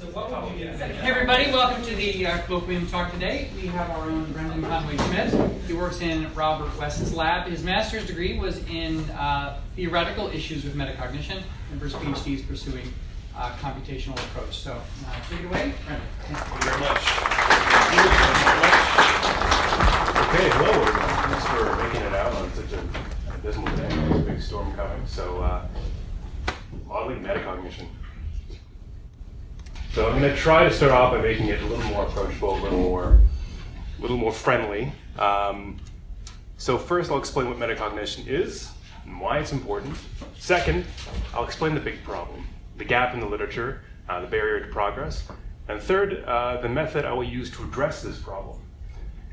Hey everybody, welcome to the Colloquium talk today. We have our own Brendan Conway-Smith. He works in Robert West's lab. His master's degree was in theoretical issues with metacognition, and for his PhD is pursuing computational approach. So take it away, Brendan. Thank you very much. Okay, hello everyone. Thanks for making it out on such a dismal day. There's a big storm coming. So modeling metacognition. So I'm going to try to start off by making it a little more approachable, a little more friendly. So first I'll explain what metacognition is and why it's important. Second, I'll explain the big problem, the gap in the literature, the barrier to progress. And third, the method I will use to address this problem.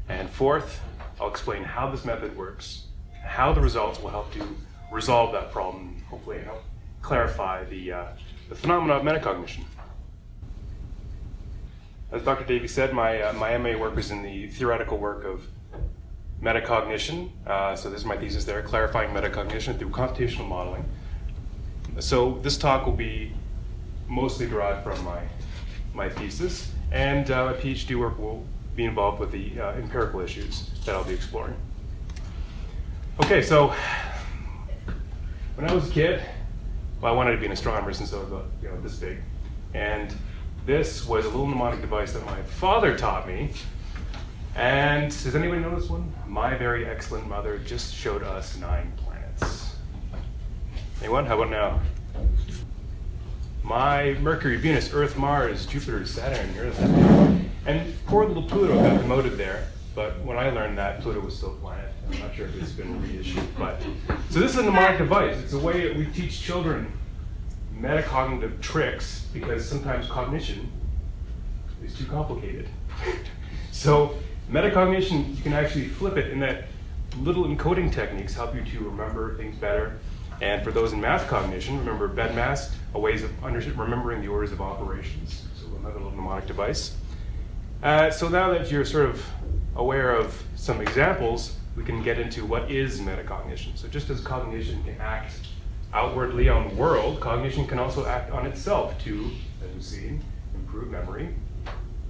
And fourth, I'll explain how this method works, how the results will help to resolve that problem, hopefully help clarify the phenomena of metacognition. As Dr. Davey said, my MA work was in the theoretical work of metacognition. So this is my thesis there, clarifying metacognition through computational modeling. So this talk will be mostly derived from my thesis, and my PhD work will be involved with the empirical issues that I'll be exploring. Okay, so when I was a kid, well, I wanted to be an astronomer since I was this big, and this was a little mnemonic device that my father taught me. And does anybody know this one? My very excellent mother just showed us 9 planets. Anyone? How about now? My Mercury, Venus, Earth, Mars, Jupiter, Saturn, Uranus. And poor little Pluto got demoted there. But when I learned that, Pluto was still a planet. I'm not sure if it's been reissued. So this is a mnemonic device. It's a way that we teach children metacognitive tricks, because sometimes cognition is too complicated. So metacognition, you can actually flip it in that little encoding techniques help you to remember things better. And for those in math cognition, remember BEDMAS, a ways of remembering the orders of operations. So another little mnemonic device. So now that you're sort of aware of some examples, we can get into what is metacognition. So just as cognition can act outwardly on the world, cognition can also act on itself to, as we've seen, improve memory,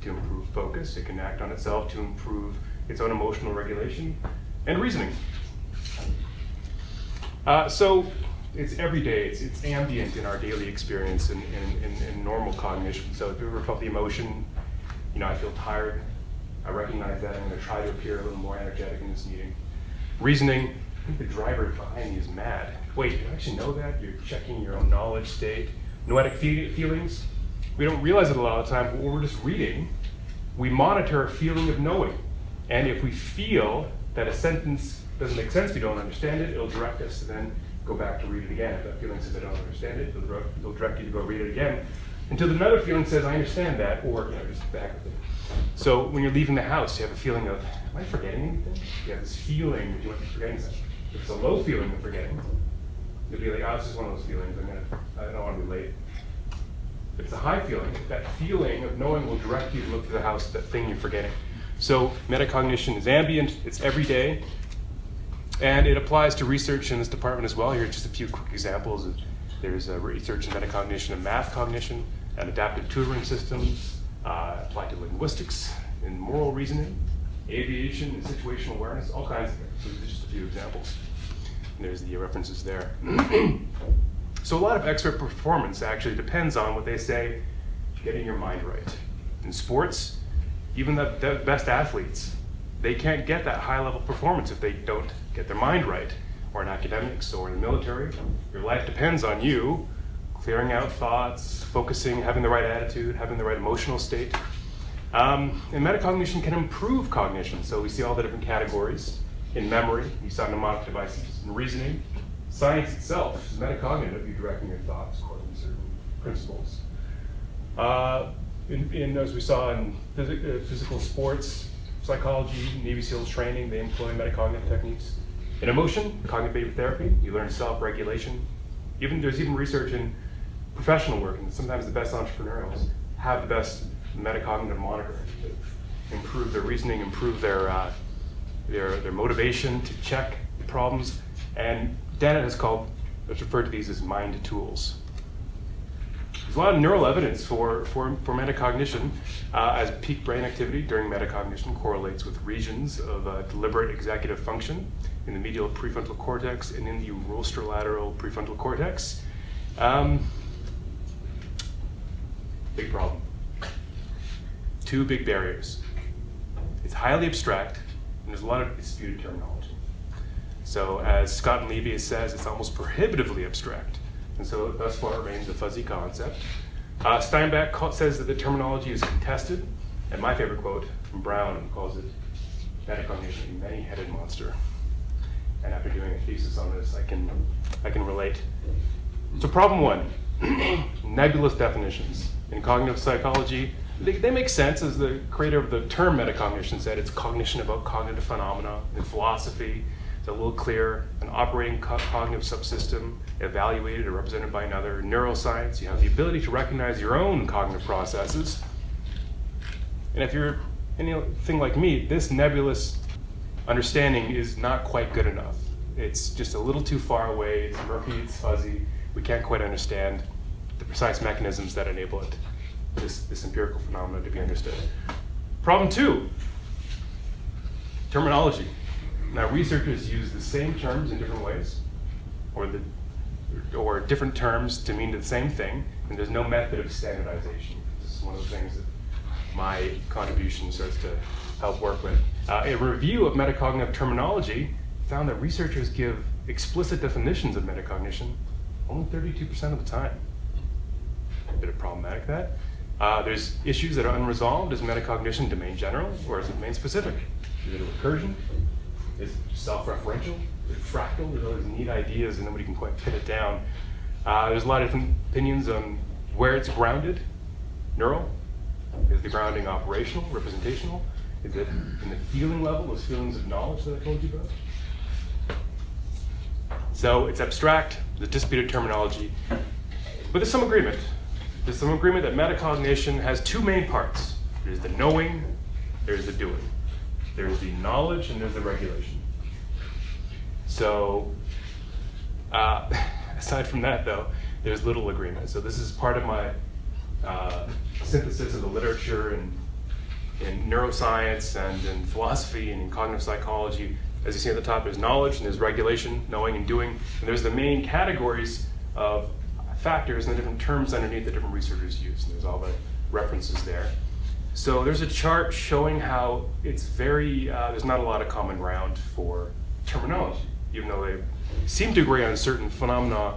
to improve focus. It can act on itself to improve its own emotional regulation and reasoning. So it's everyday, it's ambient in our daily experience in normal cognition. So if you ever felt the emotion, I feel tired, I recognize that, I'm going to try to appear a little more energetic in this meeting. Reasoning, I think the driver behind me is mad. Wait, you actually know that? You're checking your own knowledge state. Noetic feelings, we don't realize it a lot of the time, but when we're just reading, we monitor a feeling of knowing. And if we feel that a sentence doesn't make sense, we don't understand it, it'll direct us to then go back to read it again. If that feeling says I don't understand it, it'll direct you to go read it again until another feeling says I understand that, or just back with it. So when you're leaving the house, you have a feeling of, am I forgetting anything? You have this feeling that you might be forgetting something. If it's a low feeling of forgetting, you'll be like, oh, this is one of those feelings, I don't want to be late. If it's a high feeling, that feeling of knowing will direct you to look through the house at that thing you're forgetting. So metacognition is ambient, it's everyday, and it applies to research in this department as well. Here are just a few quick examples. There's research in metacognition and math cognition, and adaptive tutoring systems, applied to linguistics, in moral reasoning, aviation, and situational awareness, all kinds of things. So these are just a few examples. And there's the references there. So a lot of expert performance actually depends on what they say, getting your mind right. In sports, even the best athletes, they can't get that high level performance if they don't get their mind right. Or in academics or in the military, your life depends on you clearing out thoughts, focusing, having the right attitude, having the right emotional state. And metacognition can improve cognition. So we see all the different categories. In memory, you saw mnemonic devices. In reasoning, science itself is metacognitive. You're directing your thoughts according to certain principles. As we saw in physical sports, psychology, Navy SEALs training, they employ metacognitive techniques. In emotion, cognitive therapy, you learn self-regulation. There's even research in professional work, and sometimes the best entrepreneurs have the best metacognitive monitor to improve their reasoning, improve their motivation to check problems. And Dennett has referred to these as mind tools. There's a lot of neural evidence for metacognition, as peak brain activity during metacognition correlates with regions of deliberate executive function in the medial prefrontal cortex and in the rostrolateral prefrontal cortex. Big problem. Two big barriers. It's highly abstract, and there's a lot of disputed terminology. So as Scott and Levy says, it's almost prohibitively abstract. And so thus far it remains a fuzzy concept. Steinbeck says that the terminology is contested, and my favorite quote from Brown calls it metacognition, a many-headed monster. And after doing a thesis on this, I can relate. So problem one, nebulous definitions. In cognitive psychology, they make sense. As the creator of the term metacognition said, it's cognition about cognitive phenomena. In philosophy, it's a little clearer. An operating cognitive subsystem, evaluated or represented by another. In neuroscience, you have the ability to recognize your own cognitive processes. And if you're anything like me, this nebulous understanding is not quite good enough. It's just a little too far away, it's murky, it's fuzzy. We can't quite understand the precise mechanisms that enable it, this empirical phenomenon to be understood. Problem two, terminology. Now, researchers use the same terms in different ways, or different terms to mean the same thing, and there's no method of standardization. This is one of the things that my contribution starts to help work with. A review of metacognitive terminology found that researchers give explicit definitions of metacognition only 32% of the time. A bit of problematic that. There's issues that are unresolved. Is metacognition domain general, or is it domain specific? Is it a recursion? Is it self-referential? Is it fractal? There's all these neat ideas and nobody can quite pin it down. There's a lot of different opinions on where it's grounded. Neural? Is the grounding operational, representational? Is it in the feeling level, those feelings of knowledge that I told you about? So it's abstract, the disputed terminology, but there's some agreement. There's some agreement that metacognition has two main parts. There's the knowing, there's the doing. There's the knowledge and there's the regulation. So aside from that though, there's little agreement. So this is part of my synthesis of the literature in neuroscience and in philosophy and in cognitive psychology. As you see at the top, there's knowledge and there's regulation, knowing and doing. And there's the main categories of factors and the different terms underneath that different researchers use. And there's all the references there. So there's a chart showing how it's there's not a lot of common ground for terminology, even though they seem to agree on certain phenomena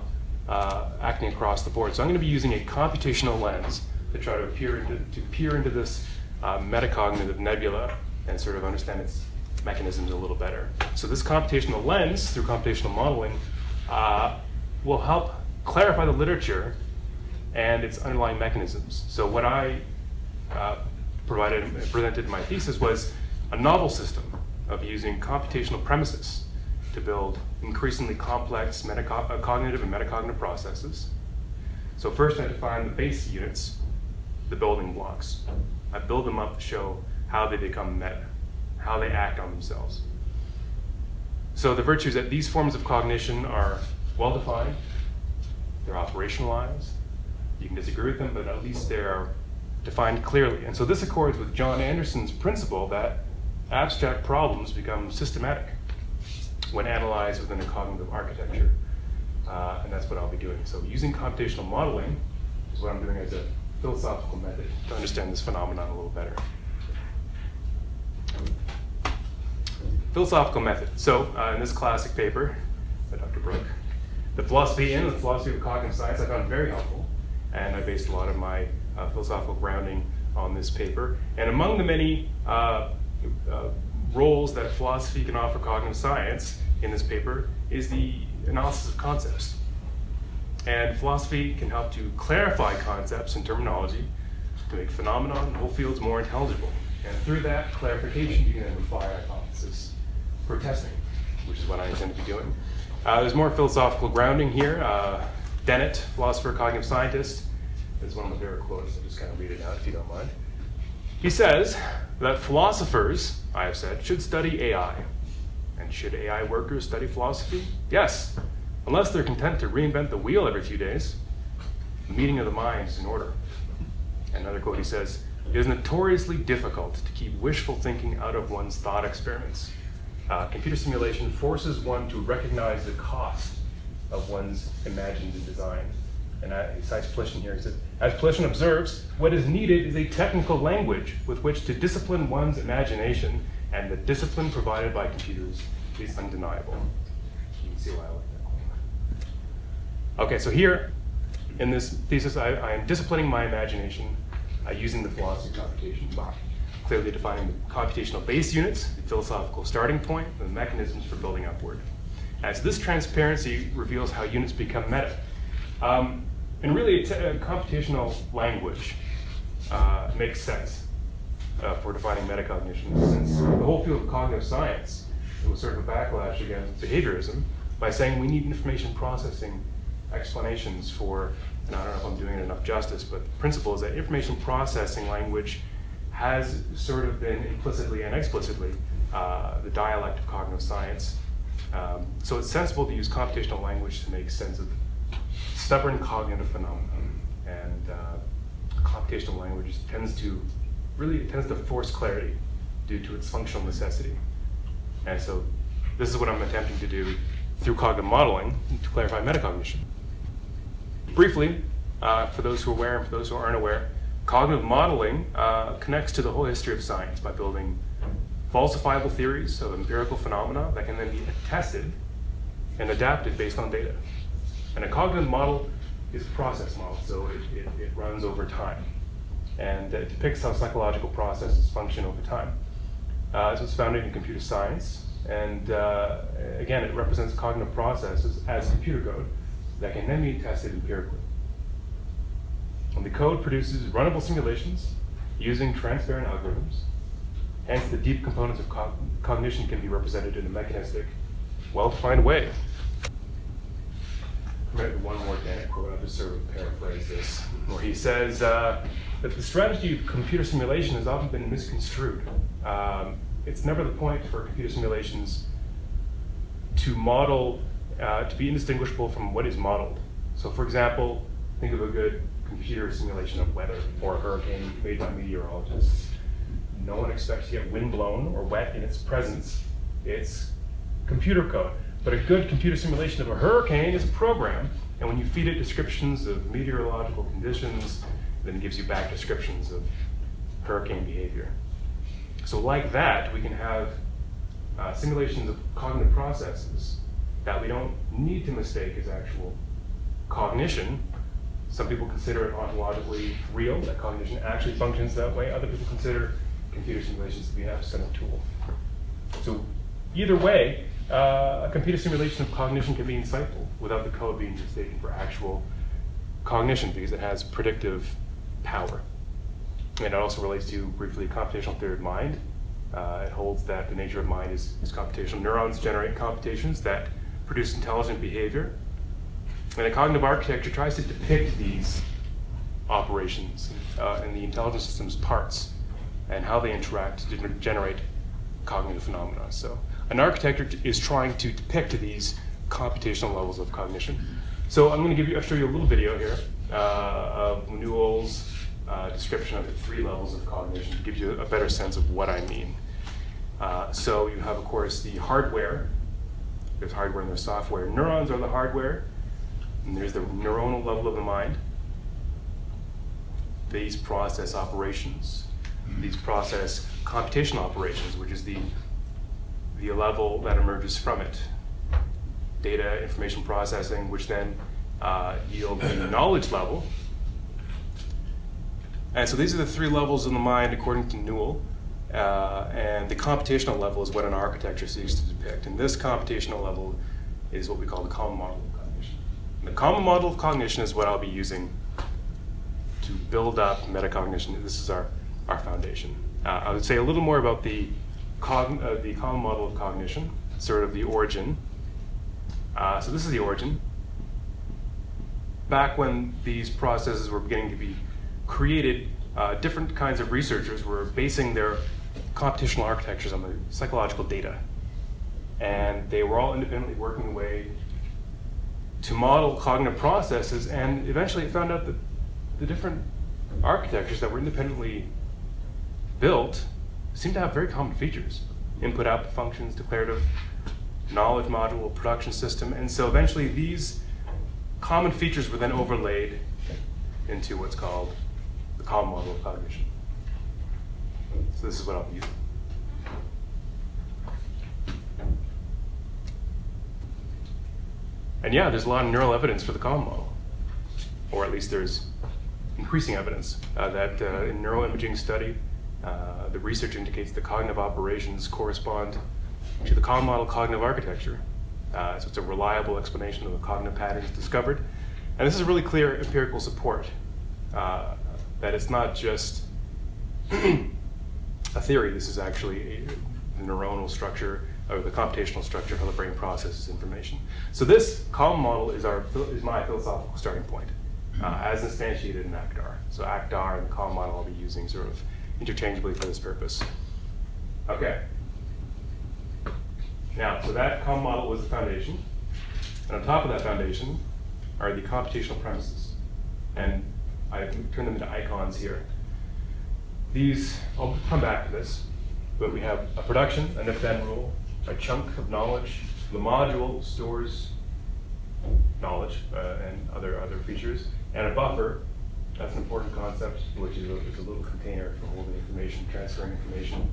acting across the board. So I'm going to be using a computational lens to try to peer into this metacognitive nebula and sort of understand its mechanisms a little better. So this computational lens, through computational modeling, will help clarify the literature and its underlying mechanisms. So what I presented in my thesis was a novel system of using computational premises to build increasingly complex cognitive and metacognitive processes. So first I define the base units, the building blocks. I build them up to show how they become meta, how they act on themselves. So the virtues that these forms of cognition are well-defined, they're operationalized, you can disagree with them, but at least they're defined clearly. And so this accords with John Anderson's principle that abstract problems become systematic when analyzed within a cognitive architecture. And that's what I'll be doing. So using computational modeling is what I'm doing as a philosophical method to understand this phenomenon a little better. Philosophical method. So in this classic paper by Dr. Brooke, the philosophy in and the philosophy of cognitive science I found very helpful, and I based a lot of my philosophical grounding on this paper. And among the many roles that philosophy can offer cognitive science in this paper is the analysis of concepts. And philosophy can help to clarify concepts and terminology to make phenomena and whole fields more intelligible. And through that clarification, you can then refine a hypothesis for testing, which is what I intend to be doing. There's more philosophical grounding here. Dennett, philosopher, cognitive scientist, is one of my favorite quotes. I'll just kind of read it out if you don't mind. He says that philosophers, I have said, should study AI. And should AI workers study philosophy? Yes, unless they're content to reinvent the wheel every few days. the meeting of the mind is in order. Another quote, he says, "It is notoriously difficult to keep wishful thinking out of one's thought experiments. Computer simulation forces one to recognize the cost of one's imagined design." And he cites Plishin here. He says, "As Plishin observes, what is needed is a technical language with which to discipline one's imagination, and the discipline provided by computers is undeniable." You can see why I like that quote. Okay, so here in this thesis, I am disciplining my imagination using the philosophy of computation, clearly defining the computational base units, the philosophical starting point, and the mechanisms for building upward. As this transparency reveals how units become meta. And really, a computational language makes sense for defining metacognition, since the whole field of cognitive science, it was sort of a backlash against behaviorism by saying we need information processing explanations for, and I don't know if I'm doing it enough justice, but the principle is that information processing language has sort of been implicitly and explicitly the dialect of cognitive science. So it's sensible to use computational language to make sense of stubborn cognitive phenomena. And computational language tends to force clarity due to its functional necessity. And so this is what I'm attempting to do through cognitive modeling to clarify metacognition. Briefly, for those who are aware and for those who aren't aware, cognitive modeling connects to the whole history of science by building falsifiable theories of empirical phenomena that can then be tested and adapted based on data. And a cognitive model is a process model, so it runs over time. And it depicts how psychological processes function over time. This was founded in computer science, and again, it represents cognitive processes as computer code that can then be tested empirically. And the code produces runnable simulations using transparent algorithms. Hence, the deep components of cognition can be represented in a mechanistic, well-defined way. One more Dennett quote, I'll just sort of paraphrase this, where he says that the strategy of computer simulation has often been misconstrued. It's never the point for computer simulations to model, to be indistinguishable from what is modeled. So for example, think of a good computer simulation of weather or a hurricane made by meteorologists. No one expects to get windblown or wet in its presence. It's computer code. But a good computer simulation of a hurricane is a program, and when you feed it descriptions of meteorological conditions, then it gives you back descriptions of hurricane behavior. So like that, we can have simulations of cognitive processes that we don't need to mistake as actual cognition. Some people consider it ontologically real, that cognition actually functions that way. Other people consider computer simulations to be an epistemic tool. So either way, a computer simulation of cognition can be insightful without the code being mistaken for actual cognition, because it has predictive power. And it also relates to, briefly, computational theory of mind. It holds that the nature of mind is computational. Neurons generate computations that produce intelligent behavior. And a cognitive architecture tries to depict these operations in the intelligent system's parts and how they interact to generate cognitive phenomena. So an architecture is trying to depict these computational levels of cognition. So I'm going to show you a little video here of Newell's description of the 3 levels of cognition to give you a better sense of what I mean. So you have, of course, the hardware. There's hardware and there's software. Neurons are the hardware, and there's the neuronal level of the mind. These process operations. These process computational operations, which is the level that emerges from it. Data, information processing, which then yield the knowledge level. And so these are the 3 levels in the mind according to Newell. And the computational level is what an architecture seeks to depict. And this computational level is what we call the common model of cognition. And the common model of cognition is what I'll be using to build up metacognition. This is our foundation. I would say a little more about the common model of cognition, sort of the origin. So this is the origin. Back when these processes were beginning to be created, different kinds of researchers were basing their computational architectures on the psychological data. And they were all independently working away to model cognitive processes, and eventually it found out that the different architectures that were independently built seem to have very common features. Input-output functions, declarative knowledge module, production system, and so eventually these common features were then overlaid into what's called the common model of cognition. So this is what I'll be using. And yeah, there's a lot of neural evidence for the common model, or at least there's increasing evidence that in neuroimaging study, the research indicates the cognitive operations correspond to the common model cognitive architecture. So it's a reliable explanation of the cognitive patterns discovered. And this is really clear empirical support that it's not just a theory, this is actually the neuronal structure or the computational structure of how the brain processes information. So this common model is my philosophical starting point, as instantiated in ACTAR. So ACTAR and the common model I'll be using sort of interchangeably for this purpose. Okay. Now, so that common model was the foundation, and on top of that foundation are the computational premises. And I turn them into icons here. These, I'll come back to this, but we have a production, an if-then rule, a chunk of knowledge. The module stores knowledge and other features, and a buffer. That's an important concept, which is a little container for holding information, transferring information.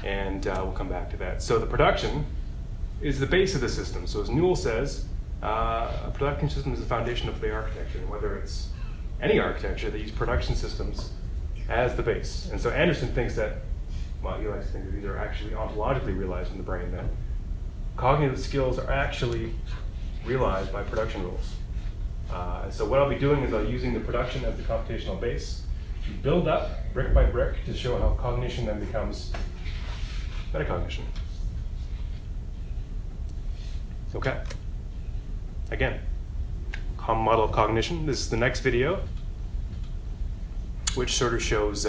And we'll come back to that. So the production is the base of the system. So as Newell says, a production system is the foundation of the architecture. And whether it's any architecture, they use production systems as the base. And so Anderson thinks that, well, he likes to think that these are actually ontologically realized in the brain, that cognitive skills are actually realized by production rules. And so what I'll be doing is I'll be using the production as the computational base to build up brick by brick to show how cognition then becomes metacognition. Okay. Again, common model of cognition. This is the next video, which sort of shows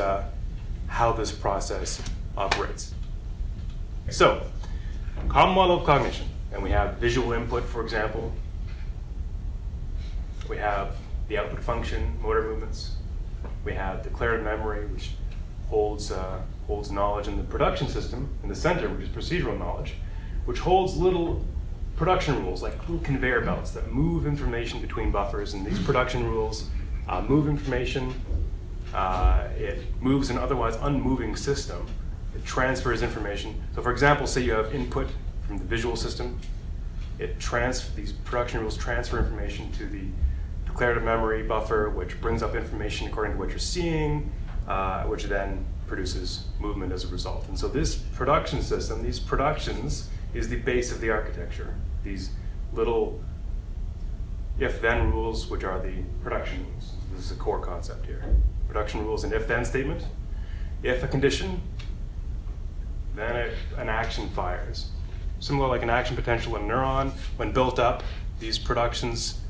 how this process operates. So, common model of cognition. And we have visual input, for example. We have the output function, motor movements. We have declarative memory, which holds knowledge in the production system in the center, which is procedural knowledge, which holds little production rules, like little conveyor belts that move information between buffers. And these production rules move information. It moves an otherwise unmoving system. It transfers information. So for example, say you have input from the visual system. These production rules transfer information to the declarative memory buffer, which brings up information according to what you're seeing, which then produces movement as a result. And so this production system, these productions, is the base of the architecture. These little if-then rules, which are the production rules. This is a core concept here. Production rules, an if-then statement. If a condition, then an action fires. Similar like an action potential in a neuron, when built up, these productions,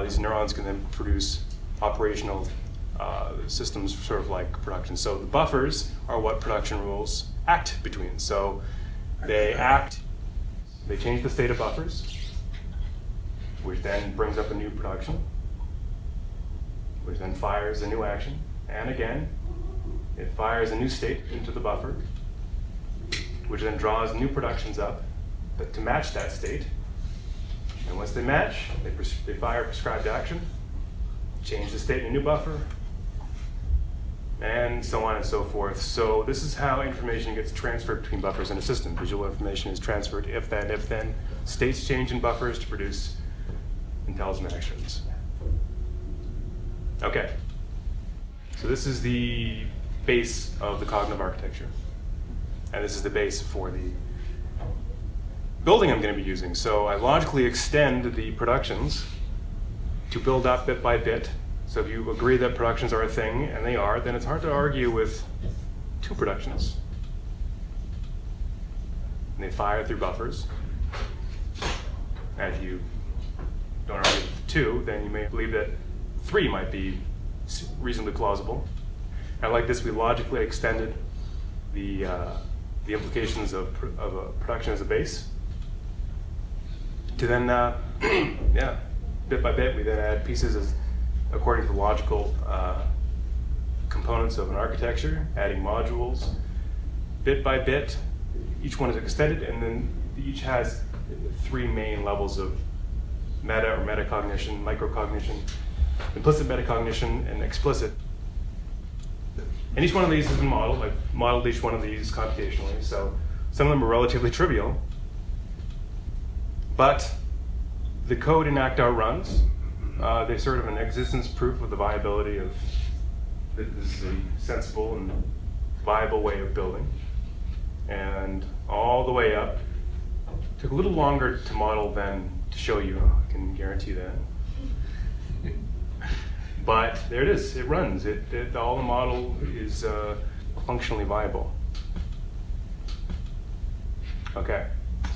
these neurons can then produce operational systems sort of like production. So the buffers are what production rules act between. So they change the state of buffers, which then brings up a new production, which then fires a new action. And again, it fires a new state into the buffer, which then draws new productions up to match that state. And once they match, they fire a prescribed action, change the state in a new buffer, and so on and so forth. So this is how information gets transferred between buffers in a system. Visual information is transferred if-then. States change in buffers to produce intelligent actions. Okay. So this is the base of the cognitive architecture. And this is the base for the building I'm going to be using. So I logically extend the productions to build up bit by bit. So if you agree that productions are a thing, and they are, then it's hard to argue with two productions. And they fire through buffers. And if you don't argue with two, then you may believe that three might be reasonably plausible. And like this, we logically extended the implications of a production as a base to then bit by bit, we then add pieces according to the logical components of an architecture, adding modules. Bit by bit, each one is extended, and then each has 3 main levels of meta or metacognition, microcognition, implicit metacognition, and explicit. And each one of these has been modeled. I've modeled each one of these computationally, so some of them are relatively trivial, but the code in ACT-OUT runs. They're sort of an existence proof of the viability of this is a sensible and viable way of building. And all the way up, took a little longer to model than to show you, I can guarantee that. But there it is, it runs. All the model is functionally viable. Okay,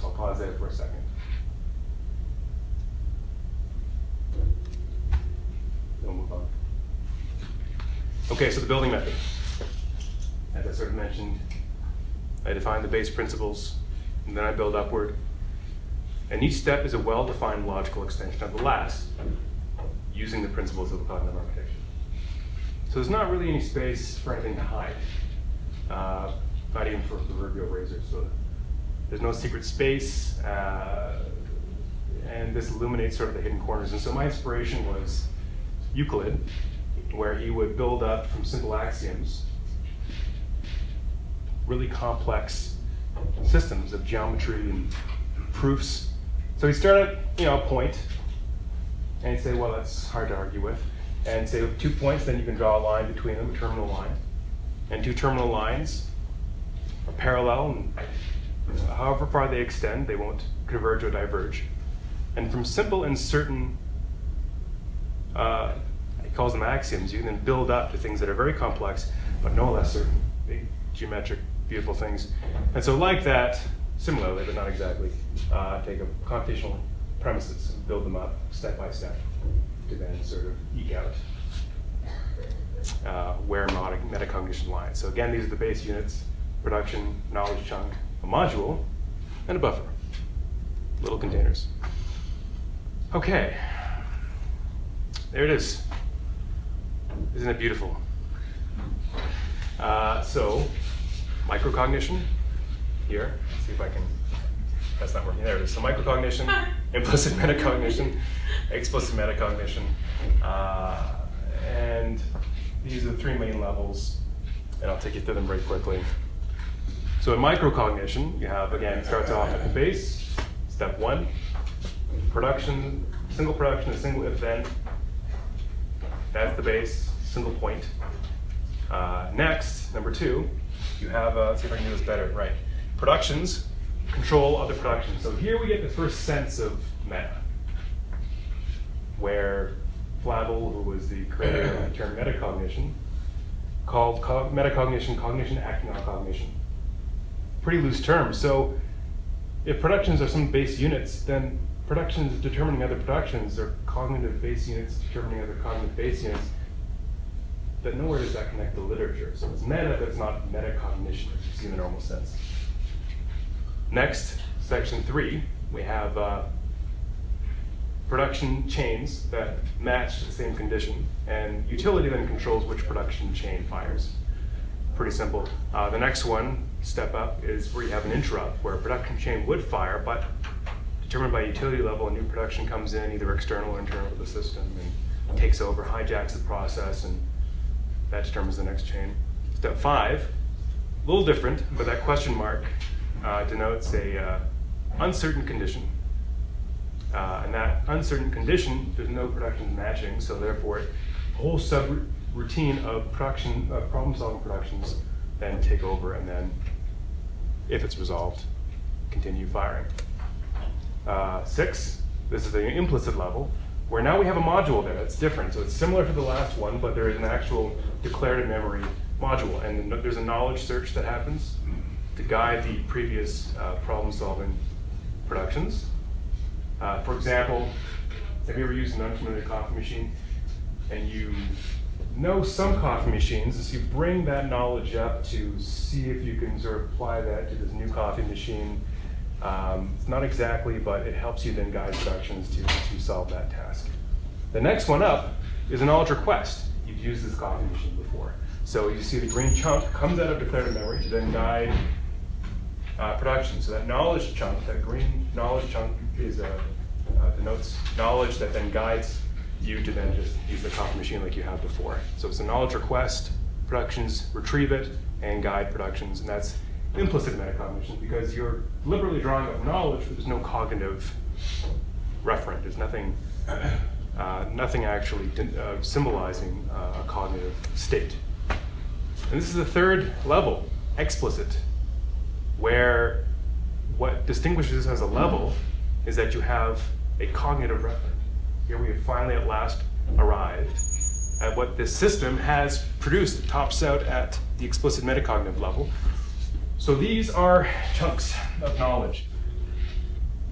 so I'll pause there for a second. We'll move on. Okay, so the building method. As I sort of mentioned, I define the base principles, and then I build upward. And each step is a well-defined logical extension of the last, using the principles of the cognitive architecture. So there's not really any space for anything to hide, not even for proverbial razors. So there's no secret space, and this illuminates sort of the hidden corners. And so my inspiration was Euclid, where he would build up from simple axioms really complex systems of geometry and proofs. So he'd start at a point, and he'd say, well, that's hard to argue with. And say 2 points, then you can draw a line between them, a terminal line. And 2 terminal lines are parallel, and however far they extend, they won't converge or diverge. And from simple and certain, he calls them axioms, you can then build up to things that are very complex, but no less certain, big geometric, beautiful things. And so like that, similarly, but not exactly, take up computational premises and build them up step by step to then sort of eke out where metacognition lies. So again, these are the base units: production, knowledge chunk, a module, and a buffer. Little containers. Okay, there it is. Isn't it beautiful? So, microcognition here. Let's see if I can. That's not working. There it is. So microcognition, implicit metacognition, explicit metacognition, and these are the 3 main levels, and I'll take you through them very quickly. So in microcognition, you have, again, it starts off at the base, step 1, production, single production, a single if-then. That's the base, single point. Next, number 2, you have, let's see if I can do this better, right. Productions control other productions. So here we get the first sense of meta, where Flavel, who was the creator of the term metacognition, called metacognition cognition acting on cognition. Pretty loose term. So if productions are some base units, then productions determining other productions are cognitive base units determining other cognitive base units. But nowhere does that connect to literature. So it's meta, but it's not metacognition, if you see in the normal sense. Next, section 3, we have production chains that match the same condition, and utility then controls which production chain fires. Pretty simple. The next one, step up, is where you have an interrupt, where a production chain would fire, but determined by utility level, a new production comes in, either external or internal to the system, and takes over, hijacks the process, and that determines the next chain. Step 5, a little different, but that question mark denotes a uncertain condition. And that uncertain condition, there's no production matching, so therefore a whole subroutine of production, problem-solving productions then take over, and then, if it's resolved, continue firing. 6, this is the implicit level, where now we have a module there that's different. So it's similar to the last one, but there is an actual declarative memory module, and there's a knowledge search that happens to guide the previous problem-solving productions. For example, have you ever used an unfamiliar coffee machine? And you know some coffee machines, as you bring that knowledge up to see if you can sort of apply that to this new coffee machine. It's not exactly, but it helps you then guide productions to solve that task. The next one up is a knowledge request. You've used this cognition before. So you see the green chunk comes out of declarative memory to then guide production. So that knowledge chunk, that green knowledge chunk denotes knowledge that then guides you to then just use the copy machine like you have before. So it's a knowledge request, productions retrieve it, and guide productions, and that's implicit metacognition because you're deliberately drawing up knowledge, but there's no cognitive referent. There's nothing actually symbolizing a cognitive state. And this is the third level, explicit, where what distinguishes this as a level is that you have a cognitive referent. Here we have finally at last arrived at what this system has produced. It tops out at the explicit metacognitive level. So these are chunks of knowledge.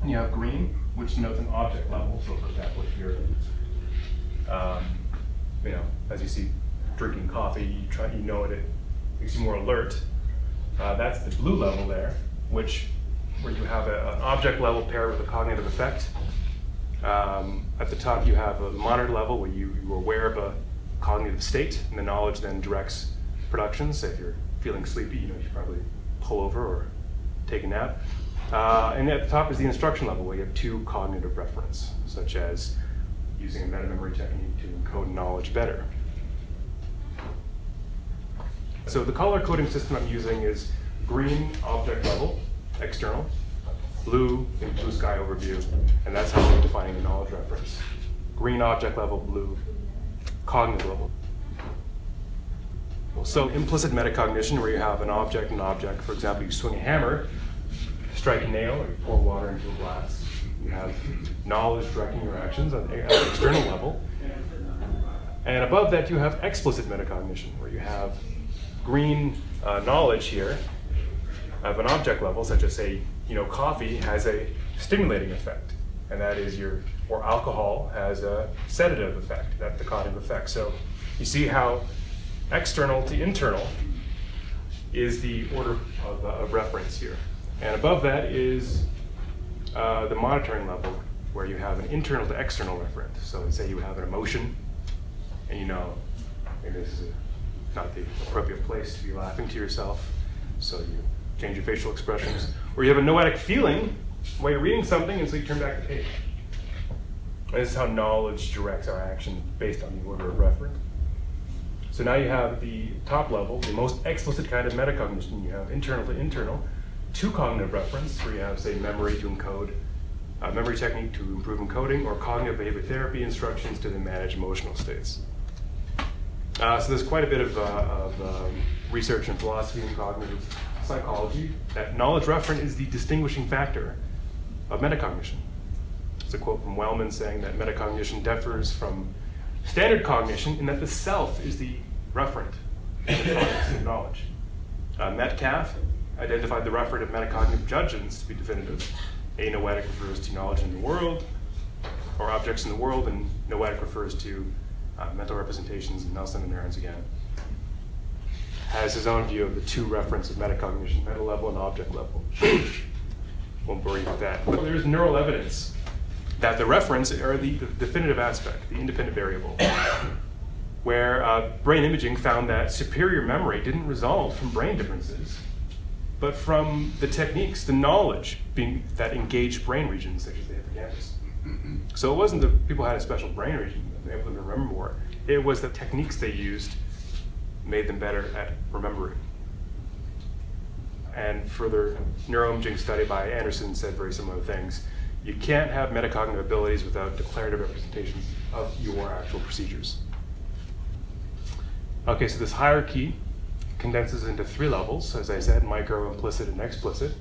And you have green, which denotes an object level. So for example, if you're, as you see drinking coffee, you know it makes you more alert. That's the blue level there, where you have an object level paired with a cognitive effect. At the top, you have a monitor level where you're aware of a cognitive state, and the knowledge then directs production. So if you're feeling sleepy, you should probably pull over or take a nap. And at the top is the instruction level, where you have two cognitive referents, such as using a meta-memory technique to encode knowledge better. So the color coding system I'm using is green object level, external, blue in blue sky overview, and that's how we're defining the knowledge reference. Green object level, blue cognitive level. So implicit metacognition, where you have an object, for example, you swing a hammer, strike a nail, or you pour water into a glass. You have knowledge directing your actions at an external level. And above that, you have explicit metacognition, where you have green knowledge here of an object level, such as say, coffee has a stimulating effect, and that is or alcohol has a sedative effect. That's the cognitive effect. So you see how external to internal is the order of reference here. And above that is the monitoring level, where you have an internal to external referent. So say you have an emotion, and maybe this is not the appropriate place to be laughing to yourself, so you change your facial expressions. Or you have a noetic feeling while you're reading something, and so you turn back the page. And this is how knowledge directs our action based on the order of reference. So now you have the top level, the most explicit kind of metacognition. You have internal to internal, two cognitive reference, where you have, say, memory to encode, memory technique to improve encoding, or cognitive behavior therapy instructions to then manage emotional states. So there's quite a bit of research in philosophy and cognitive psychology that knowledge referent is the distinguishing factor of metacognition. It's a quote from Wellman saying that metacognition differs from standard cognition in that the self is the referent of knowledge. Metcalfe identified the referent of metacognitive judgments to be definitive. Anoetic refers to knowledge in the world, or objects in the world, and noetic refers to mental representations, and Nelson and Ahrens again has his own view of the two referents of metacognition, meta level and object level. Won't bore you with that. But there's neural evidence that the referents are the definitive aspect, the independent variable, where brain imaging found that superior memory didn't result from brain differences, but from the techniques, the knowledge that engaged brain regions, such as the hippocampus. So it wasn't that people had a special brain region that they were able to remember more. It was the techniques they used made them better at remembering. And further neuroimaging study by Anderson said very similar things. You can't have metacognitive abilities without declarative representations of your actual procedures. Okay, so this hierarchy condenses into three levels, as I said, micro, implicit, and explicit.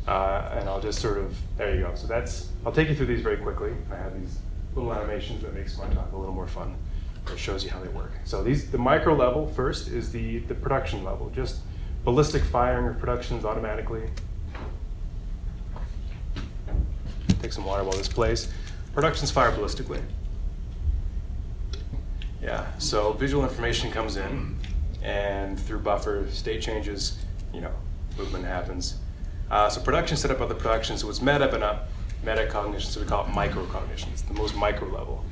And I'll just there you go. So I'll take you through these very quickly. I have these little animations that makes my talk a little more fun. It shows you how they work. So the micro level first is the production level, just ballistic firing of productions automatically. Take some water while this plays. Productions fire ballistically. Yeah, so visual information comes in, and through buffer state changes, movement happens. So production set up other production, so it's meta but not metacognition, so we call it microcognition. It's the most micro level.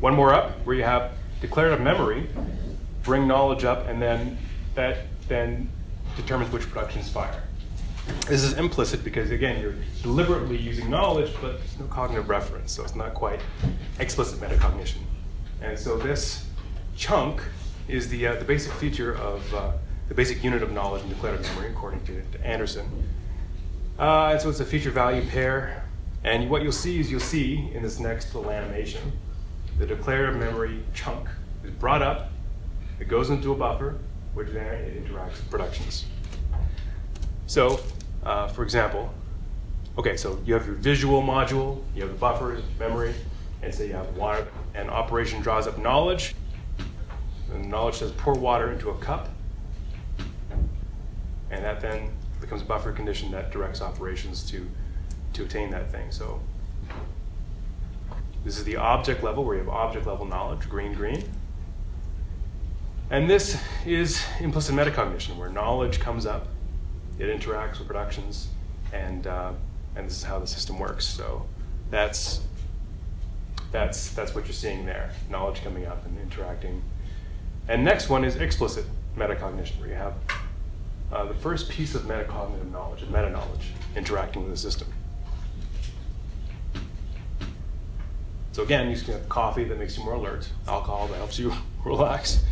one more up, where you have declarative memory, bring knowledge up, and then that then determines which productions fire. This is implicit because, again, you're deliberately using knowledge, but there's no cognitive reference, so it's not quite explicit metacognition. And so this chunk is the basic feature of the basic unit of knowledge in declarative memory, according to Anderson. And so it's a feature value pair. And what you'll see in this next little animation, the declarative memory chunk is brought up, it goes into a buffer, which then it interacts with productions. So, for example, okay, so you have your visual module, you have the buffer, memory, and so you have water. An operation draws up knowledge, and knowledge says pour water into a cup, and that then becomes a buffer condition that directs operations to attain that thing. So this is the object level, where you have object level knowledge, green, green. And this is implicit metacognition, where knowledge comes up, it interacts with productions, and this is how the system works. So that's what you're seeing there, knowledge coming up and interacting. And next one is explicit metacognition, where you have the first piece of metacognitive knowledge, meta-knowledge, interacting with the system. So again, you can have coffee that makes you more alert, alcohol that helps you relax.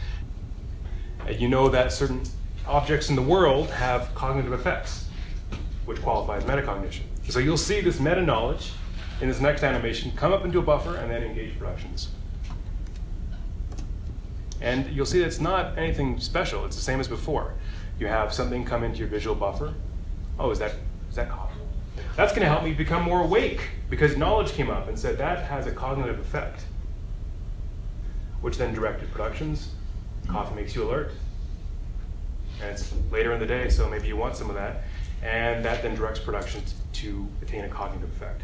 And you know that certain objects in the world have cognitive effects, which qualify as metacognition. So you'll see this meta-knowledge in this next animation come up into a buffer and then engage productions. And you'll see that it's not anything special. It's the same as before. You have something come into your visual buffer. Oh, is that coffee? That's going to help me become more awake, because knowledge came up and said that has a cognitive effect, which then directed productions. Coffee makes you alert. And it's later in the day, so maybe you want some of that. And that then directs productions to attain a cognitive effect.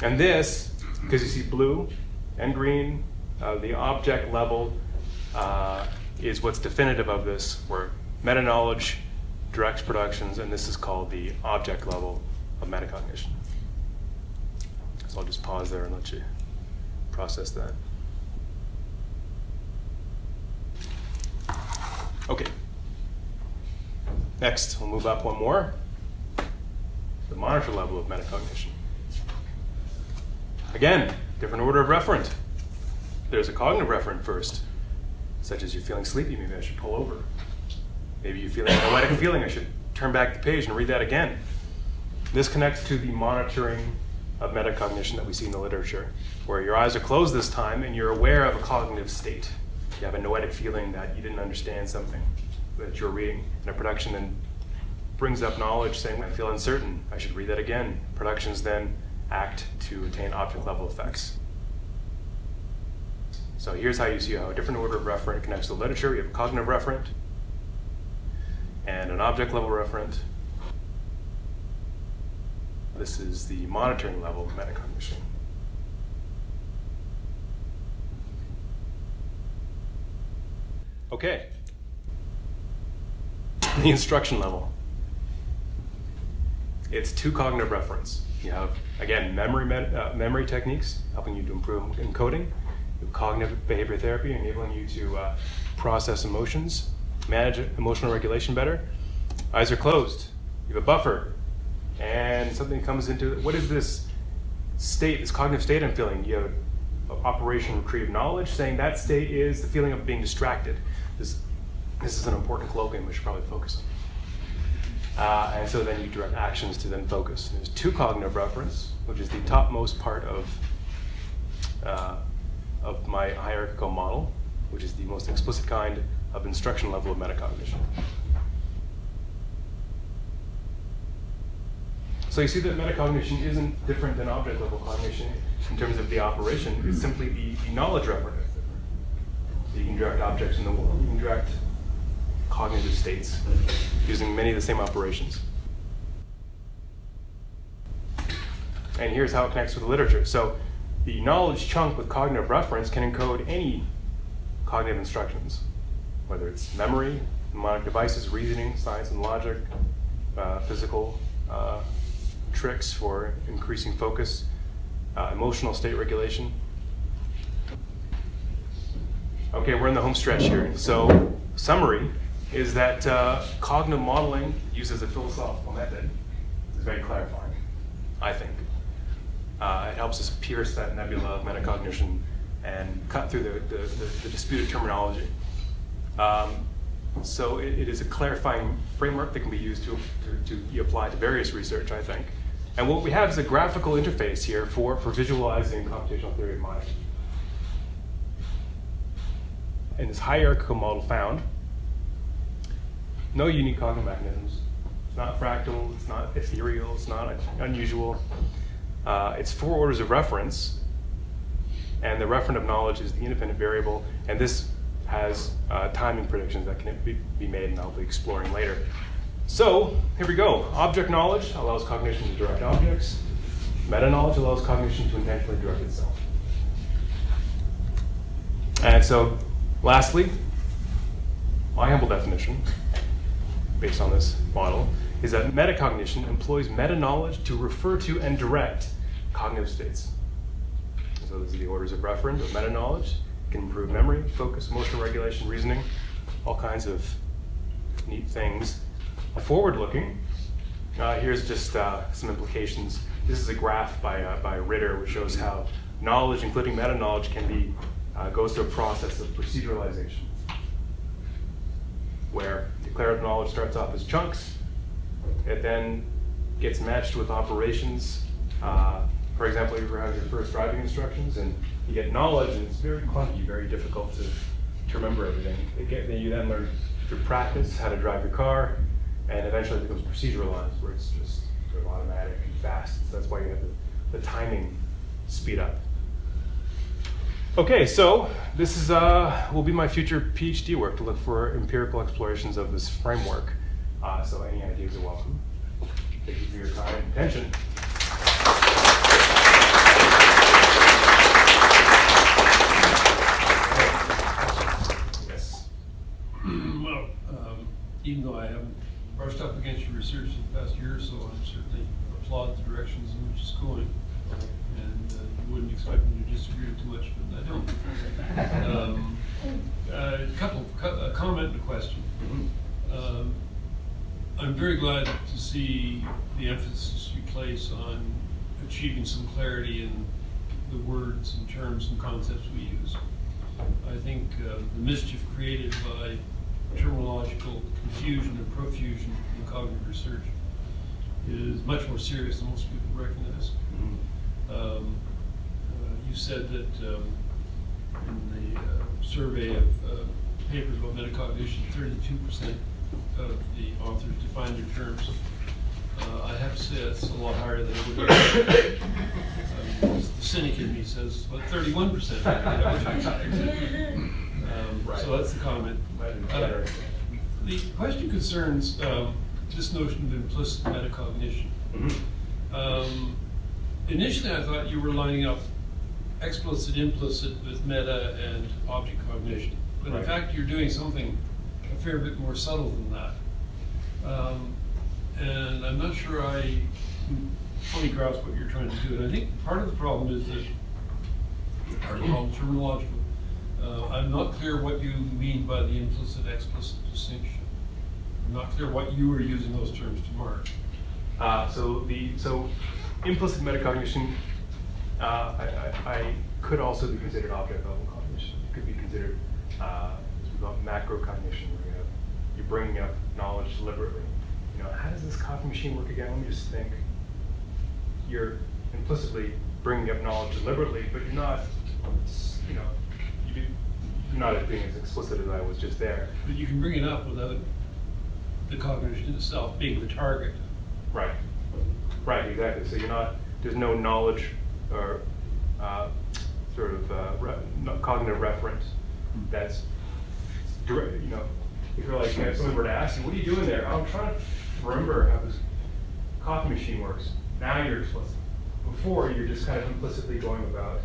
And this, because you see blue and green, the object level is what's definitive of this, where meta-knowledge directs productions, and this is called the object level of metacognition. So I'll just pause there and let you process that. Okay. Next, we'll move up one more. The monitor level of metacognition. Again, different order of referent. There's a cognitive referent first, such as you're feeling sleepy, maybe I should pull over. Maybe you're feeling a noetic feeling, I should turn back the page and read that again. This connects to the monitoring of metacognition that we see in the literature, where your eyes are closed this time and you're aware of a cognitive state. You have a noetic feeling that you didn't understand something that you're reading, and a production then brings up knowledge saying, I feel uncertain, I should read that again. Productions then act to attain object level effects. So here's how you see how a different order of referent connects to the literature. You have a cognitive referent and an object level referent. This is the monitoring level of metacognition. Okay. The instruction level. It's two cognitive referents. You have, again, memory techniques helping you to improve encoding. You have cognitive behavior therapy enabling you to process emotions, manage emotional regulation better. Eyes are closed. You have a buffer. And something comes into it. What is this state, this cognitive state I'm feeling? You have Operation Retrieve Knowledge, saying that state is the feeling of being distracted. This is an important colloquium we should probably focus on. And so then you direct actions to then focus. And there's two cognitive reference, which is the topmost part of my hierarchical model, which is the most explicit kind of instruction level of metacognition. So you see that metacognition isn't different than object level cognition in terms of the operation. It's simply the knowledge referent. You can direct objects in the world. You can direct cognitive states using many of the same operations. And here's how it connects with the literature. So the knowledge chunk with cognitive reference can encode any cognitive instructions, whether it's memory, mnemonic devices, reasoning, science and logic, physical tricks for increasing focus. emotional state regulation. Okay, we're in the home stretch here. So, summary is that cognitive modeling uses a philosophical method. It's very clarifying, I think. It helps us pierce that nebula of metacognition and cut through the disputed terminology. So it is a clarifying framework that can be used to be applied to various research, I think. And what we have is a graphical interface here for visualizing computational theory of mind. In this hierarchical model found, no unique cognitive mechanisms. It's not fractal, it's not ethereal, it's not unusual. It's 4 orders of reference, and the referent of knowledge is the independent variable, and this has timing predictions that can be made, and I'll be exploring later. So, here we go. Object knowledge allows cognition to direct objects. Meta-knowledge allows cognition to intentionally direct itself. And so, lastly, my humble definition, based on this model, is that metacognition employs meta-knowledge to refer to and direct cognitive states. So these are the orders of reference of meta-knowledge. It can improve memory, focus, emotional regulation, reasoning, all kinds of neat things. Forward-looking, here's just some implications. This is a graph by Ritter, which shows how knowledge, including meta-knowledge, can be goes through a process of proceduralization, where declarative knowledge starts off as chunks. It then gets matched with operations. For example, you have your first driving instructions, and you get knowledge, and it's very clunky, very difficult to remember everything. You then learn through practice how to drive your car, and eventually it becomes proceduralized, where it's just sort of automatic and fast. So that's why you have the timing speed up. Okay, so this is will be my future PhD work, to look for empirical explorations of this framework. So any ideas are welcome. Thank you for your time and attention. Yes. Well, even though I haven't brushed up against your research in the past year or so, I certainly applaud the directions in which it's going. And you wouldn't expect me to disagree too much, but I don't. A comment and a question. I'm very glad to see the emphasis you place on achieving some clarity in the words and terms and concepts we use. I think the mischief created by terminological confusion and profusion in cognitive research is much more serious than most people recognize. You said that in the survey of papers about metacognition, 32% of the authors define their terms. I have to say that's a lot higher than I would have. The cynic in me says about 31%. So that's the comment. The question concerns this notion of implicit metacognition. Initially, I thought you were lining up explicit, implicit with meta and object cognition. But in fact, you're doing something a fair bit more subtle than that. And I'm not sure I fully grasp what you're trying to do. And I think part of the problem is that, part of the problem terminological. I'm not clear what you mean by the implicit-explicit distinction. I'm not clear what you are using those terms to mark. So implicit metacognition, I could also be considered object-level cognition. It could be considered macrocognition, where you're bringing up knowledge deliberately. How does this copy machine work again? Let me just think. You're implicitly bringing up knowledge deliberately, but you're not, you're not being as explicit as I was just there. But you can bring it up without the cognition itself being the target. Right. Right, exactly. So there's no knowledge or cognitive reference that's direct. If you're like, if someone were to ask you, what are you doing there? I'm trying to remember how this coffee machine works. Now you're explicit. Before, you're just kind of implicitly going about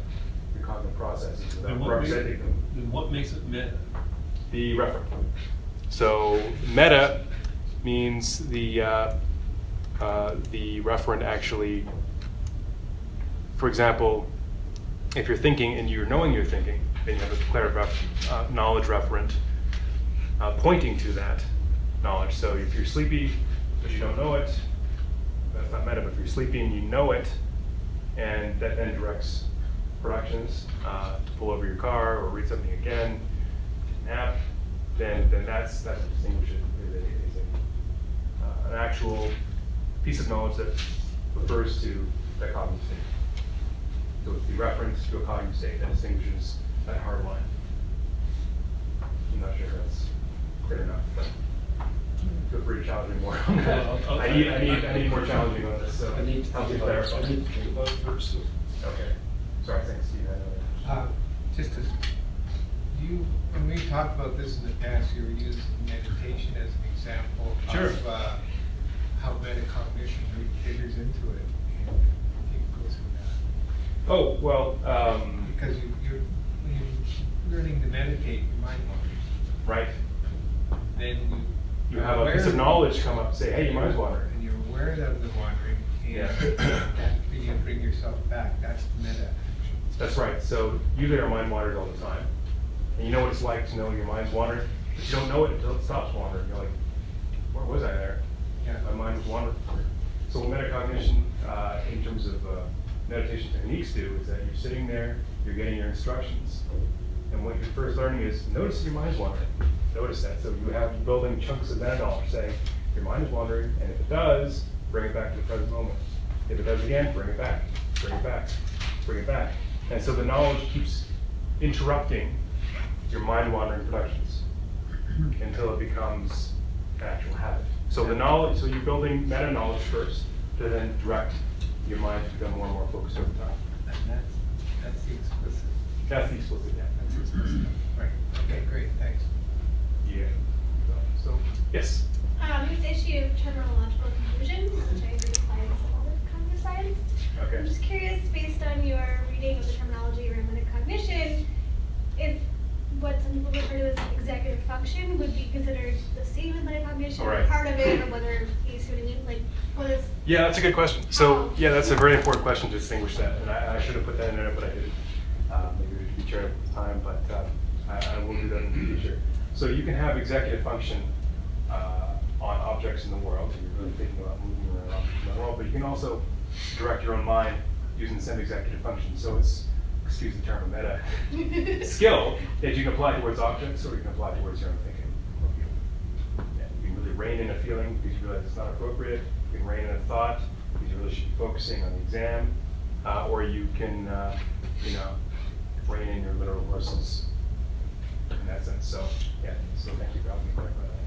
your cognitive processes without representing them. Then what makes it meta? The referent. So meta means the referent actually, for example, if you're thinking and you're knowing you're thinking, then you have a declarative knowledge referent pointing to that knowledge. So if you're sleepy but you don't know it, that's not meta, but if you're sleepy and you know it, and that then directs productions to pull over your car or read something again, nap, then that's what distinguishes it as an actual piece of knowledge that refers to that cognitive state. So it's the reference to a cognitive state that distinguishes that hard line. I'm not sure if that's clear enough, but feel free to challenge me more on that. Well, I need more challenging on this, so I need to help me think about it. clarify. I need to think about it first. So. Okay. Sorry, thanks, Steve. Just as when we talked about this in the past, you were using meditation as an example Sure. of how metacognition really figures into it. And if you can go through that. Oh, well, Because when you're learning to meditate, your mind wanders. right. Then You have a piece of knowledge come up and say, hey, your mind's wandering. And you're aware of the wandering, and Yeah. you bring yourself back. That's the meta action. That's right. So usually our mind wanders all the time. And you know what it's like to know your mind's wandering, but you don't know it until it stops wandering. You're like, where was I there? Yeah. My mind was wandering. So what metacognition, in terms of meditation techniques do, is that you're sitting there, you're getting your instructions. And what you're first learning is notice your mind's wandering. Notice that. So you have building chunks of that knowledge saying, your mind is wandering, and if it does, bring it back to the present moment. If it does again, bring it back, bring it back, bring it back. And so the knowledge keeps interrupting your mind wandering productions until it becomes an actual habit. So the knowledge, so you're building meta knowledge first to then direct your mind to become more and more focused over time. And that's the explicit. That's the explicit, yeah. That's the explicit. Right. Okay, great, thanks. Yeah. So, yes. This issue of terminological confusion, which I agree applies to all of cognitive science. Okay. I'm just curious, based on your reading of the terminology around metacognition, if what some people refer to as executive function would be considered the same as metacognition, All or right. part of it, or whether you see what I mean? Like, what is? Yeah, that's a good question. So, yeah, that's a very important question to distinguish that. And I should have put that in there, but I didn't. Maybe we should be chair at the time, but I will do that in the future. So you can have executive function on objects in the world. So you're really thinking about moving around objects in the world, but you can also direct your own mind using the same executive function. So it's, excuse the term, a meta skill that you can apply towards objects, or you can apply towards your own thinking. Yeah, you can really rein in a feeling because you realize it's not appropriate. You can rein in a thought because you really should be focusing on the exam, or you can, rein in your literal verses in that sense. So, yeah. So thank you for helping me clarify that.